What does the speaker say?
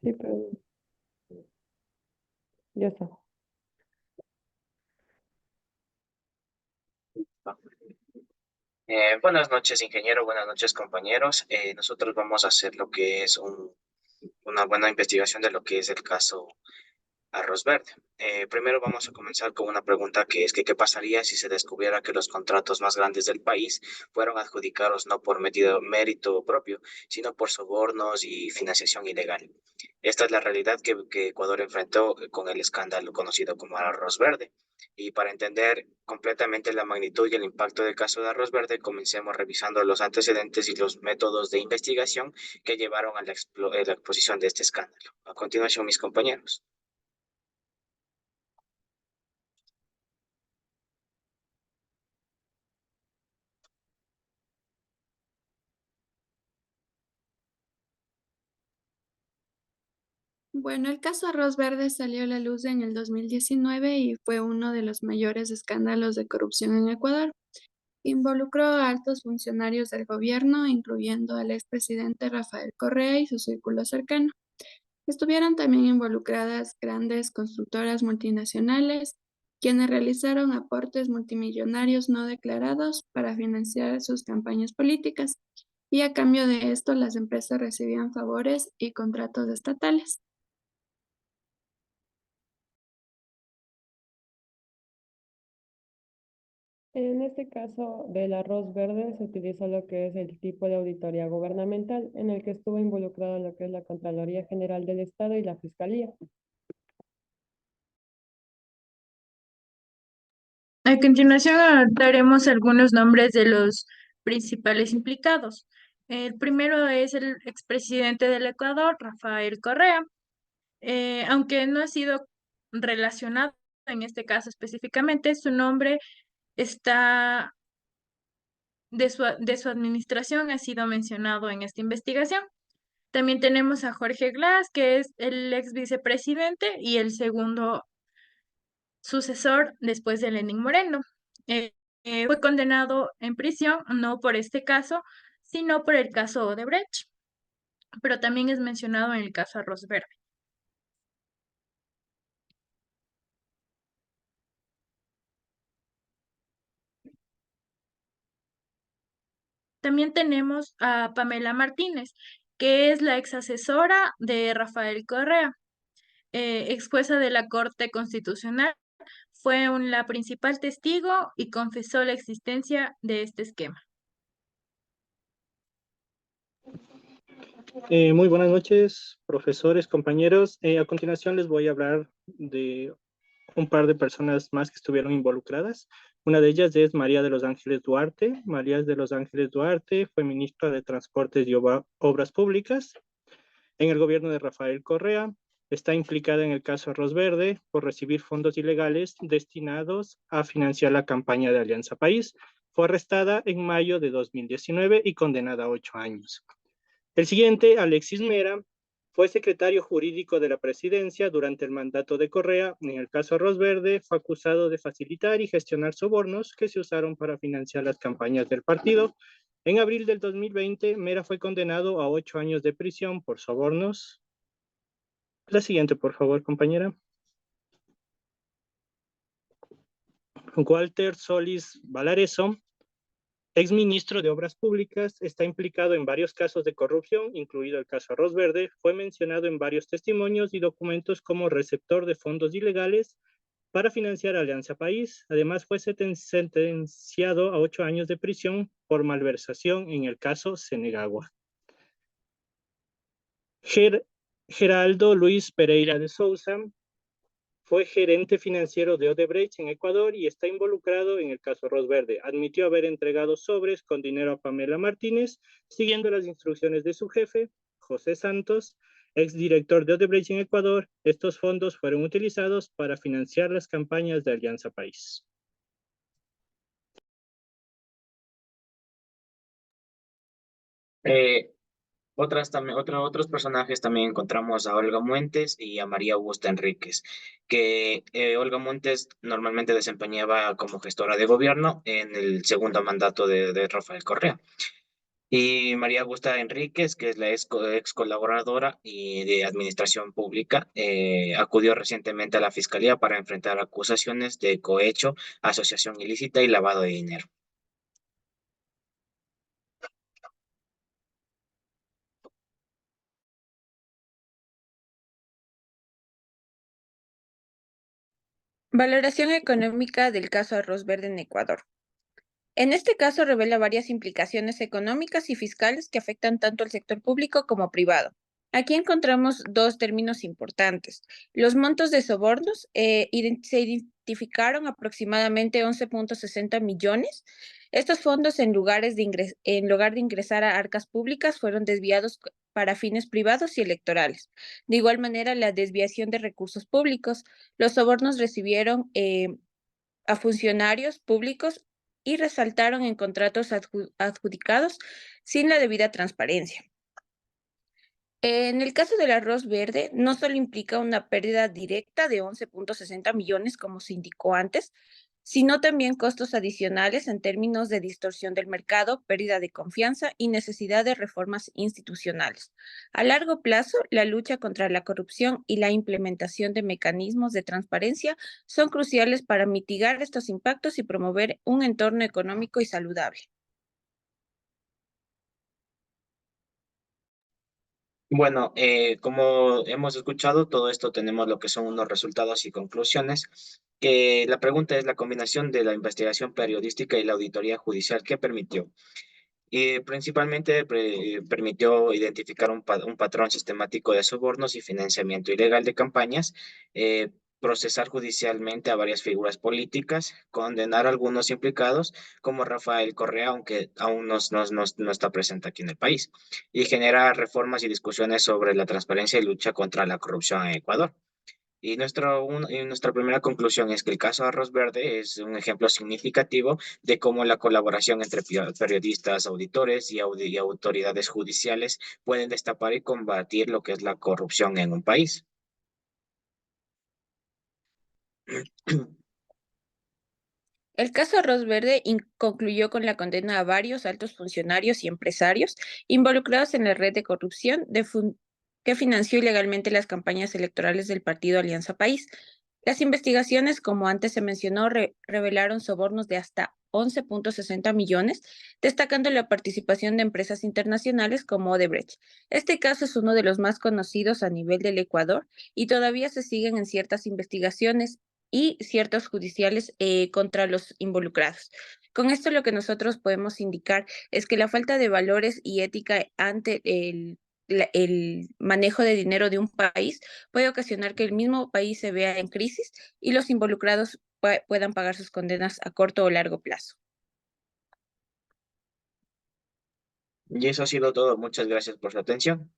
Sí, pero ya está. Buenas noches, ingeniero. Buenas noches, compañeros. Nosotros vamos a hacer lo que es una buena investigación de lo que es el caso Arroz Verde. Primero vamos a comenzar con una pregunta que es que ¿qué pasaría si se descubriera que los contratos más grandes del país fueron adjudicados no por mérito propio, sino por sobornos y financiación ilegal? Esta es la realidad que Ecuador enfrentó con el escándalo conocido como Arroz Verde. Y para entender completamente la magnitud y el impacto del caso de Arroz Verde, comencemos revisando los antecedentes y los métodos de investigación que llevaron a la exposición de este escándalo. A continuación, mis compañeros. Bueno, el caso Arroz Verde salió a la luz en el 2019 y fue uno de los mayores escándalos de corrupción en Ecuador. Involucró a altos funcionarios del gobierno, incluyendo al expresidente Rafael Correa y su círculo cercano. Estuvieron también involucradas grandes constructoras multinacionales, quienes realizaron aportes multimillonarios no declarados para financiar sus campañas políticas, y a cambio de esto las empresas recibían favores y contratos estatales. En este caso del arroz verde se utilizó lo que es el tipo de auditoría gubernamental, en el que estuvo involucrado lo que es la Contraloría General del Estado y la Fiscalía. A continuación daremos algunos nombres de los principales implicados. El primero es el expresidente del Ecuador, Rafael Correa. Aunque no ha sido relacionado en este caso específicamente, su nombre está de su administración ha sido mencionado en esta investigación. También tenemos a Jorge Glass, que es el ex vicepresidente y el segundo sucesor después de Lenín Moreno. Fue condenado en prisión no por este caso, sino por el caso Odebrecht, pero también es mencionado en el caso Arroz Verde. También tenemos a Pamela Martínez, que es la ex asesora de Rafael Correa, ex jueza de la Corte Constitucional. Fue la principal testigo y confesó la existencia de este esquema. Muy buenas noches, profesores, compañeros. A continuación les voy a hablar de un par de personas más que estuvieron involucradas. Una de ellas es María de los Ángeles Duarte. María de los Ángeles Duarte fue ministra de Transportes y Obras Públicas en el gobierno de Rafael Correa. Está implicada en el caso Arroz Verde por recibir fondos ilegales destinados a financiar la campaña de Alianza País. Fue arrestada en mayo de 2019 y condenada a 8 años. El siguiente, Alexis Mera, fue secretario jurídico de la presidencia durante el mandato de Correa. En el caso Arroz Verde, fue acusado de facilitar y gestionar sobornos que se usaron para financiar las campañas del partido. En abril del 2020, Mera fue condenado a 8 años de prisión por sobornos. La siguiente, por favor, compañera. Walter Solís Valareso, exministro de Obras Públicas, está implicado en varios casos de corrupción, incluido el caso Arroz Verde. Fue mencionado en varios testimonios y documentos como receptor de fondos ilegales para financiar Alianza País. Además, fue sentenciado a 8 años de prisión por malversación en el caso Senegagua. Geraldo Luis Pereira de Sousa fue gerente financiero de Odebrecht en Ecuador y está involucrado en el caso Arroz Verde. Admitió haber entregado sobres con dinero a Pamela Martínez, siguiendo las instrucciones de su jefe, José Santos, exdirector de Odebrecht en Ecuador. Estos fondos fueron utilizados para financiar las campañas de Alianza País. Eh, otros personajes también encontramos a Olga Muentes y a María Augusta Enríquez, que Olga Muentes normalmente desempeñaba como gestora de gobierno en el segundo mandato de Rafael Correa. Y María Augusta Enríquez, que es la ex colaboradora y de Administración Pública, acudió recientemente a la Fiscalía para enfrentar acusaciones de cohecho, asociación ilícita y lavado de dinero. Valoración económica del caso Arroz Verde en Ecuador. En este caso revela varias implicaciones económicas y fiscales que afectan tanto al sector público como privado. Aquí encontramos dos términos importantes. Los montos de sobornos se identificaron aproximadamente 11.60 millones. Estos fondos, en lugar de ingresar a arcas públicas, fueron desviados para fines privados y electorales. De igual manera, la desviación de recursos públicos. Los sobornos recibieron a funcionarios públicos y resaltaron en contratos adjudicados sin la debida transparencia. En el caso del arroz verde, no solo implica una pérdida directa de 11.60 millones, como se indicó antes, sino también costos adicionales en términos de distorsión del mercado, pérdida de confianza y necesidad de reformas institucionales. A largo plazo, la lucha contra la corrupción y la implementación de mecanismos de transparencia son cruciales para mitigar estos impactos y promover un entorno económico y saludable. Bueno, como hemos escuchado, todo esto tenemos lo que son unos resultados y conclusiones, que la pregunta es la combinación de la investigación periodística y la auditoría judicial que permitió. Y principalmente permitió identificar un patrón sistemático de sobornos y financiamiento ilegal de campañas, procesar judicialmente a varias figuras políticas, condenar a algunos implicados, como Rafael Correa, aunque aún no está presente aquí en el país, y generar reformas y discusiones sobre la transparencia y lucha contra la corrupción en Ecuador. Y nuestra primera conclusión es que el caso Arroz Verde es un ejemplo significativo de cómo la colaboración entre periodistas, auditores y autoridades judiciales pueden destapar y combatir lo que es la corrupción en un país. El caso Arroz Verde concluyó con la condena a varios altos funcionarios y empresarios involucrados en la red de corrupción que financió ilegalmente las campañas electorales del partido Alianza País. Las investigaciones, como antes se mencionó, revelaron sobornos de hasta 11.60 millones, destacando la participación de empresas internacionales como Odebrecht. Este caso es uno de los más conocidos a nivel del Ecuador y todavía se siguen en ciertas investigaciones y ciertos judiciales contra los involucrados. Con esto lo que nosotros podemos indicar es que la falta de valores y ética ante el manejo de dinero de un país puede ocasionar que el mismo país se vea en crisis y los involucrados puedan pagar sus condenas a corto o largo plazo. Y eso ha sido todo. Muchas gracias por su atención.